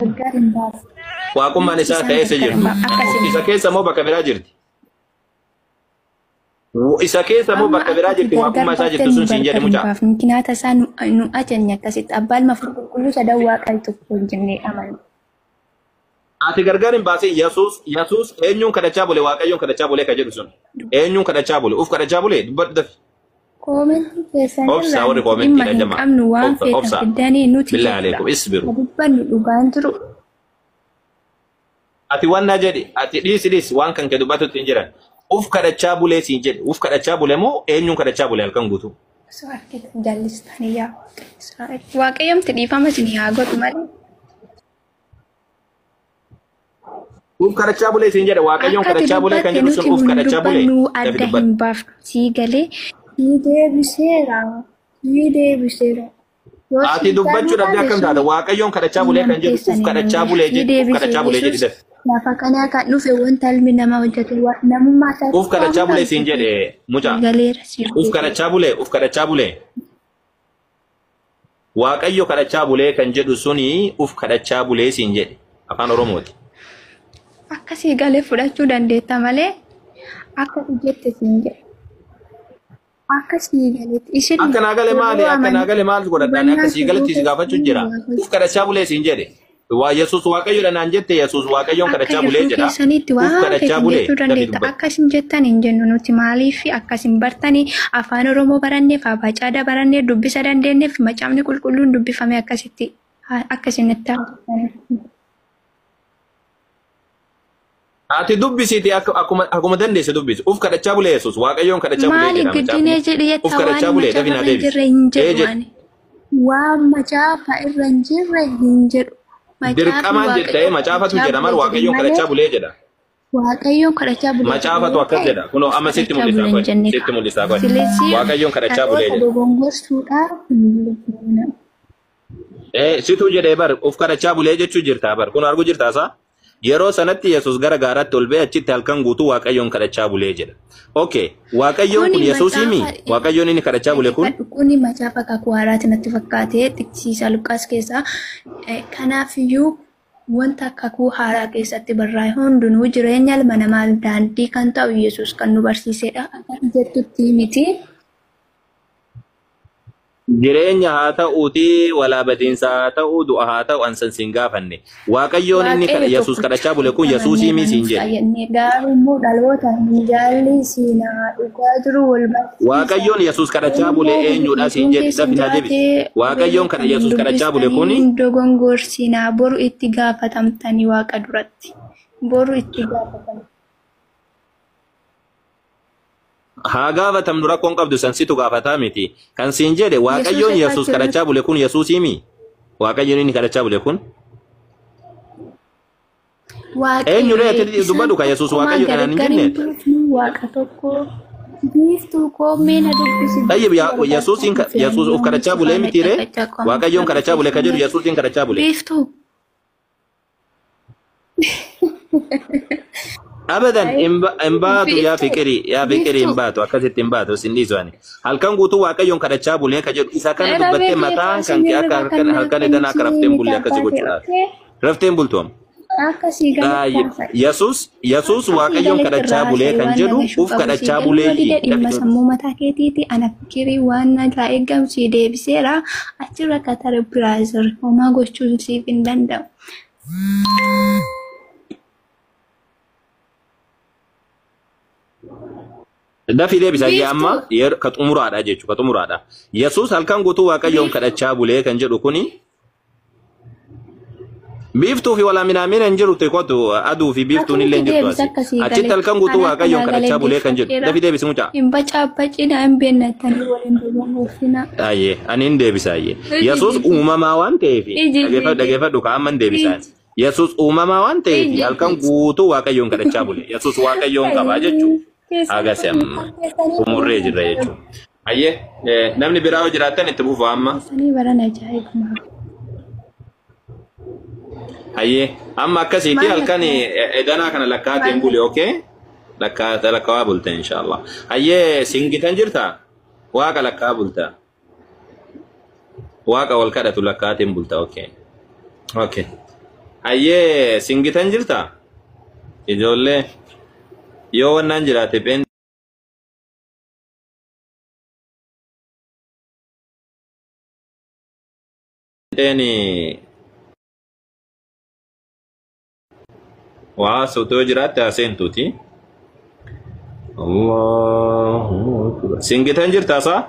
gargaarin baasu. Waaqummaan isaa keessa jirtu. Isa keessa moo bakka biraa jirti? Isa keessa moo bakka biraa jirti waaqummaa isaa jirtu sun siin jedhe mucaa. Mukinaata isaa nu ajanya akkasitti abbaan mafur qulqulluu sadan waaqaa tokko hin jennee amanu. Ati gargar hin baase Yesuus eenyuun kadhachaa bule Waaqayyoon kadhachaa bule ka jedhu sun. Eenyuun kadhachaa bule uf kadhachaa bule dubbadhu dafi. Koomenti keessan Obsa warri koomenti dha jamaa. Qabnu waan feetan fiddanii nuti billahi alaikum isbiru. dubbannu dhugaan jiru. Ati wanna jedhi ati dhiis waan kan ke dubbatutti hin jiran. Uf kadhachaa bulee siin jedhe uf kadhachaa bule moo eenyuun kadhachaa bule halkan guutuu. Osoo harkatti jallistanii yaa Waaqayyoomti dhiifama isin haa godhu malee. Uf kadhachaa bulee siin jedhe Waaqayyoon kadhachaa bulee kan jedhu sun uf kadhachaa bulee. Adda hin baafnu sii galee sii deebiseera. Ati dubbachuu dhabdee akkam taata Waaqayyoon kadhachaa bulee kan jedhu uf kadhachaa bulee jedhe uf kadhachaa bulee jedhi daf. Lafa kanaa kan dhufe wanta ilmi namaa hojjete namummaa isaa. Uf kadhachaa bulee siin jedhe mucaa. Uf kadhachaa bulee. Waaqayyo kadhachaa bulee kan jedhu suni uf kadhachaa bulee siin jedhe afaan Oromooti. Akkasii galee fudhachuu dandeetta malee akka hojjette siin jedhe. Akkasii galeetti isin. Akka naa galee maali akka naa galee maal godhadhaan akkasii galeetti si gaafachuu jira. Uf kadhachaa bulee siin jedhe. Waa Yesuus Waaqayyo dhanaan jette Yesuus Waaqayyoon kadhachaa bulee jedha. Uf kadhachaa bulee akkasin jettan hin jennu nuti maaliif akkasin bartanii afaan Oromoo baranneef Abaacaada barannee dubbisa dandeenyeef macaafni qulqulluun dubbifame akkasitti akkasin itti Ati dubbisiiti akkuma dandeesse dubbisi. Uf kadhachaa bulee Yesuus Waaqayyoon kadhachaa bulee jedha. Maali giddinee jedhi yetta uf kadhachaa bulee dafina deebi. Waan macaafa irra hin jirre hin jedhu. Dirqamaan jettee macaafatu jedha mal Waaqayyoon kadhachaa bulee jedha. Waaqayyoon kadhachaa bulee. Macaafatu akkas jedha. Kunoo amma sitti mul'isaa qoy. Waaqayyoon kadhachaa bulee jedha. Situ jedhee bar uf kadhachaa bulee jechuu jirtaa bar kun argu jirtaasaa. Yeroo sanatti Yesuus gara gaaraatti ol ba'ee achitti halkan guutuu Waaqayyoon kadhachaa bulee jedha. Okay, Waaqayyoon kun Yesuusii mi? Waaqayyoon inni kadhachaa bule kun? Kuni macaafa kakuu haaraatti natti fakkaatee xiqqisiisa Luqaas keessaa. Kanaafiyyuu wanta kakuu haaraa keessatti barraa'e hundinuu jireenya ilma namaa daandii kan ta'u Yesuus kan nu barsiisedha. Akka jettutti miti. Jireenya haa ta'uuti walaa badiinsa haa ta'u du'a haa ta'u ansan siin gaafanne Waaqayyoon inni Yesuus kadhachaa bule kun Yesuusii mi siin jedhe gaarummoo dhaloota jaalli siinaa dhugaa jiru wal Waaqayyoon Yesuus kadhachaa bule eenyudha siin jedhe dafina deebi Waaqayyoon kada Yesuus kadhachaa bule kun dogongorsinaa boru itti gaafatamtanii Waaqa duratti boru itti gaafatamtanii haa gaafatamnu rakkoon qabdu sansitu gaafataa miti kan siin jedhe Waaqayyoon Yesuus kadhachaa bule kun Yesuusii mi Waaqayyoon inni kadhachaa bule kun eenyudha ati dubbadhu ka Yesuus Waaqayyo dhanaan hin jenne Waaqa tokko biiftuu koomeen adubbisi tayyib Yesuus uf kadhachaa bule miti ree Waaqayyoon kadhachaa bule ka jedhu Yesuusiin kadhachaa bule biiftuu abadan imbaatu yaa fikiri imbaatu akkasitti imbaatu sindiiswani halkan guutuu Waaqayyoon kadhachaa bulee ka jedhu isa kana dubbattee mataan kan ke akka halkan edan akka rafteen bulle akkasi gochuudha rafteen bultoom Yesuus Waaqayyoon kadhachaa bulee kan jedhu uf kadhachaa bulee dhimma sammuu mataa keetiiti ana fikirii waan irraa eegamsi deebiseera achirra katara biraazir homaa gochuu siif hin danda'u. Dafi deebisa amma ka xumuraadha jechuudha ka xumuraadha Yesuus halkan guutuu Waaqayyoon kadhachaa bulee kan jedhu kuni biiftuu fi wala minaamina hin jiru teekotu aduu fi biiftuun illee hin jirtu achitti halkan guutuu Waaqayyoon kadhachaa bulee kan jedhu dafi deebisi mucaa hin bacaabacina hin beennatanii waliin dubbannofina ayyee ani hin deebisa ayyee Yesuus uumamaa waan ta'eef dhageeffadhu ka amma hin deebisaan Yesuus uumamaa waan ta'eef halkan guutuu Waaqayyoon kadhachaa bulee Yesuus Waaqayyoon qabaa jechuudha agasem umurree jirra jechuudha. Ayyee namni biraa hojii jiraatan itti buufa amma. Sanii barana ajaa'ibuma. Ayyee amma akkasiiti halkan edanaa kana lakkaatiin bule okay? Lakkaawaa bulte inshallah. Ayyee singitan jirta? Waaqa lakkaa bulta. Waaqa wal kadhatu lakkaatiin bulta okay? Okay. Ayyee singitan jirta? Ijoollee yoo wannaan jiraate penteeni waa sotoo jiraatte aseentuuti. Allahu Akbar. Singitan jirta saa?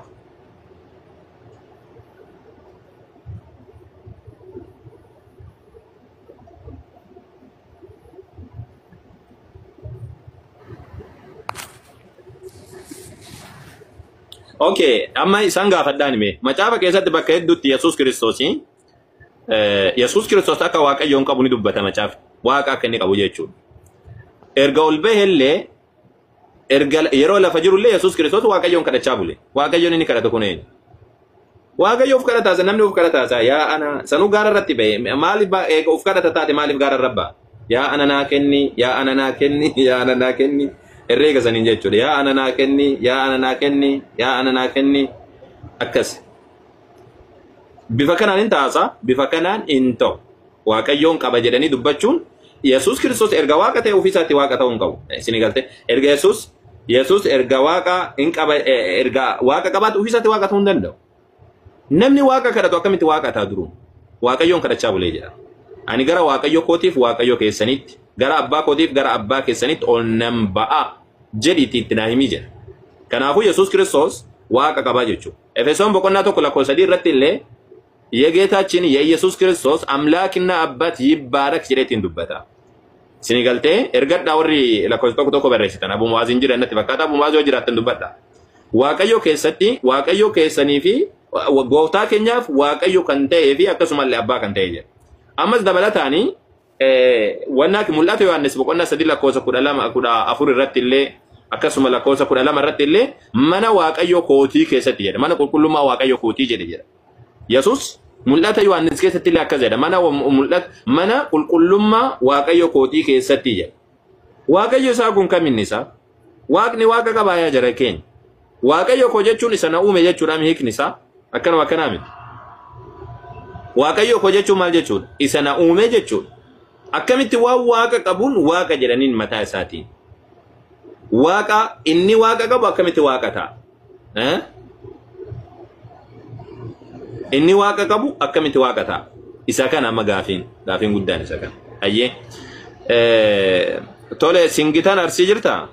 Okay, amma isaan gaafadhaan hime. Macaafa keessatti bakka hedduutti Yesuus Kiristoosii Yesuus Kiristoos akka Waaqayyoon qabu ni dubbata macaafa. Waaqa akka inni qabu jechuudha. Erga ol bahee erga yeroo lafa jirullee Yesuus Kiristoos Waaqayyoon kadhachaa bule. Waaqayyoon inni kadhatu kun eenyu? Waaqayyoof kadhataasa namni of kadhataasa yaa ana sanuu gaara irratti bahe maaliif of kadhata taate maaliif gaara irra ba'a? Yaa ana naa kenni, yaa ana naa kenni, yaa ana naa kenni. Herreega saniin jechuudha. Yaa ana naa kenni, yaa ana naa kenni, yaa ana naa kenni. Akkas. Bifa kanaan hin taasa, bifa kanaan hin ta'u. Waaqayyoon qaba jedhanii dubbachuun Yesuus Kiristoos erga Waaqa ta'e ofiisaatti Waaqa ta'uu hin qabu. Isin galte erga Yesuus erga Waaqa hin qaba erga Waaqa qabaatu ofiisaatti Waaqa ta'uu hin danda'u. Namni Waaqa kadhatu akkamitti Waaqa ta'a duruu? Waaqayyoon kadhachaa bulee jedha. Ani gara Waaqayyo kootiif Waaqayyo keessanitti, gara abbaa kootiif gara abbaa keessanitti ol nan ba'a jedhiitti itti naa himii jedha. Kanaafuu Yesuus Kiristoos Waaqa qabaa jechuudha. Efesoon boqonnaa 1:3 irratti illee የጌታችን የኢየሱስ ክርስቶስ አምላክና አባት ይባረክ ጀለቲን ዱበታ ሲኒጋልቴ ኤርገዳ ወሪ ለኮስ ቶኮ በረሲተና አቡ ሙአዝ እንጂ ለነት በቃታ አቡ ሙአዝ ወጅራትን ዱበታ ዋቀዮ ከሰቲ ዋቀዮ ከሰኒፊ ጎፍታ ከኛፍ ዋቀዮ ከንተይፊ አከሱማለ አባ ከንተይጀ አመዝ ደበላታኒ ወናክ ሙላቶ ዮሐንስ በቆና ሰዲላ ኮሰ ኩዳላማ ኩዳ አፉር ረትለ አከሱማ ለኮሰ ኩዳላማ ረትለ መና ዋቀዮ ኮቲ ከሰቲ ጀደ መና ቁልቁሉማ ዋቀዮ ኮቲ ጀደ ጀደ ኢየሱስ mul'ata Yohaannis keessatti illee akkas jedha mana qulqullummaa Waaqayyo kootii keessatti jedha. Waaqayyo isaa kun kaminni isaa? Waaqni Waaqa qabaayaa jara keenya. Waaqayyo koo jechuun isa na uume jechuudha hiikni isaa akkanaa miti. Waaqayyo koo jechuun maal jechuudha? Isa na uume jechuudha. Akkamitti waan Waaqa qabuun Waaqa jedhaniin mataa isaatiin. Waaqa inni Waaqa qabu akkamitti Waaqa ta'a? Inni Waaqa qabu akkamitti Waaqa ta'a? Isa kana amma gaafiin guddaan isa kana. Ayyee tole singitaan arsii jirta?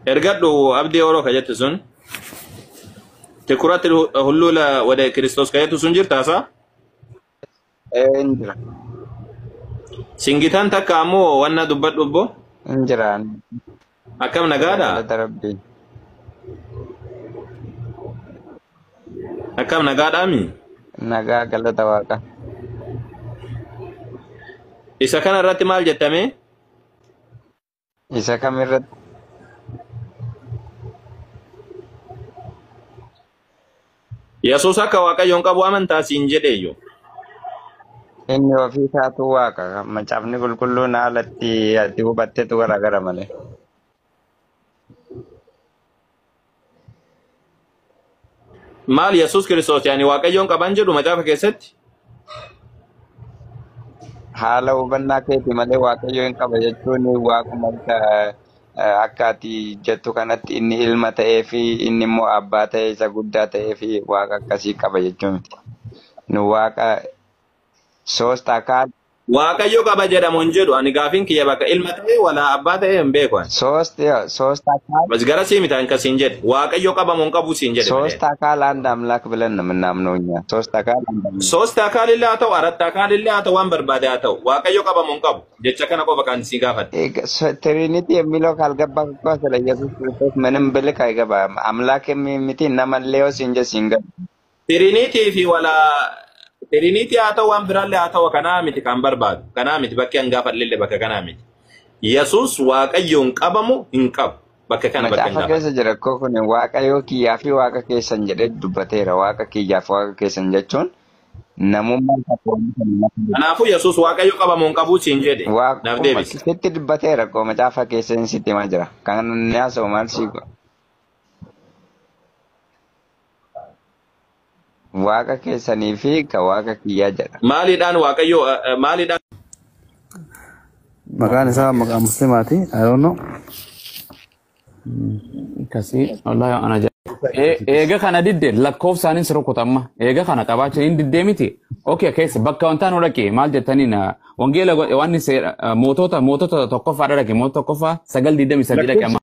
Ergadhu abdii oroo ka jettu sun tikuratti hulluula wada Kiristoos ka jettu sun jirtaasa? Injira. Singitaan takka ammoo wanna dubbadhu obbo? Injiraan. Akkam nagaadha? Darabbii. Akkam nagaadhaami? Nagaa galata Waaqa. Isa kana irratti maal jettame? Isa kamirratti? Yesuus akka Waaqayyoon qabu amantaa siin jedheeyyo. Inni ofii isaatu Waaqa. Macaafni qulqulluun haalatti ati hubatteetu garagara malee. Maal Yesuus Kiristoos yaani Waaqayyoon qaban jedhu macaafa keessatti? Haala hubannaa keeti malee Waaqayyoon qaba jechuun Waaquma akka ati jettu kanatti inni ilma ta'ee fi inni immoo abbaa ta'ee isa guddaa ta'ee fi Waaqa akkasii qaba jechuun miti. Nu Waaqa soos takaan Waaqayyo qaba jedhamuun jedhu ani gaafiin kiyya bakka ilma ta'e wala abbaa ta'e hin beeku ani. soos takaan Bas gara sii mitaan ka siin jedhe Waaqayyo qabamuun qabu siin jedhe ሶስት malee. አካል አንድ አምላክ ብለን ነው የምናምነው እኛ። ሶስት አካል አንድ አምላክ። ሶስት akaalillee haa ta'u aratti akaalillee haa ta'u waan barbaade haa ta'u Waaqayyo qabamuun qabu jecha kana qofa kan sii gaafadhe. ትሪኒቲ የሚለው ካልገባ እኮ ስለ ኢየሱስ ክርስቶስ ምንም ብልክ አይገባም። አምላክ የሚምቲ እነመለዮስ እንጂ ሲንገ Tiriiniitii fi wala Tiriiniitii haa ta'u waan biraallee haa ta'u kanaa miti kan barbaadu kanaa miti bakki hangaafadhillee bakka kanaa miti. Yesuus Waaqayyoon qabamu hin qabu bakka kana bakka macaafa keessa jira እኮ kun waaqayyo kiyyaa fi waaqa keessan jedhee dubbateera. waaqa kiyyaa fi waaqa keessan jechuun namummaa Kanaafuu Yesuus Waaqayyo qabamuun qabu siin jedhe naaf deebisi. sitti dubbateera እኮ macaafa keessan sitti himaa jira. kan inni haasa'u maal sii waaqa keessanii fi ka waaqa kiyyaa jedha. Maaliidhaan waaqayyo maaliidhaan Maqaan isaa maqaa musliimaati. I don't know. Kasi wallahi ana eega kana didde lakkoofsaanin sirokotama eega kana qabaachuu hin diddee miti okay keessa bakka wantaan odhaqe maal jettaniin wangeela waan mootota tokkoffaa dhaqe mootota tokkoffaa 9:23 dhaqe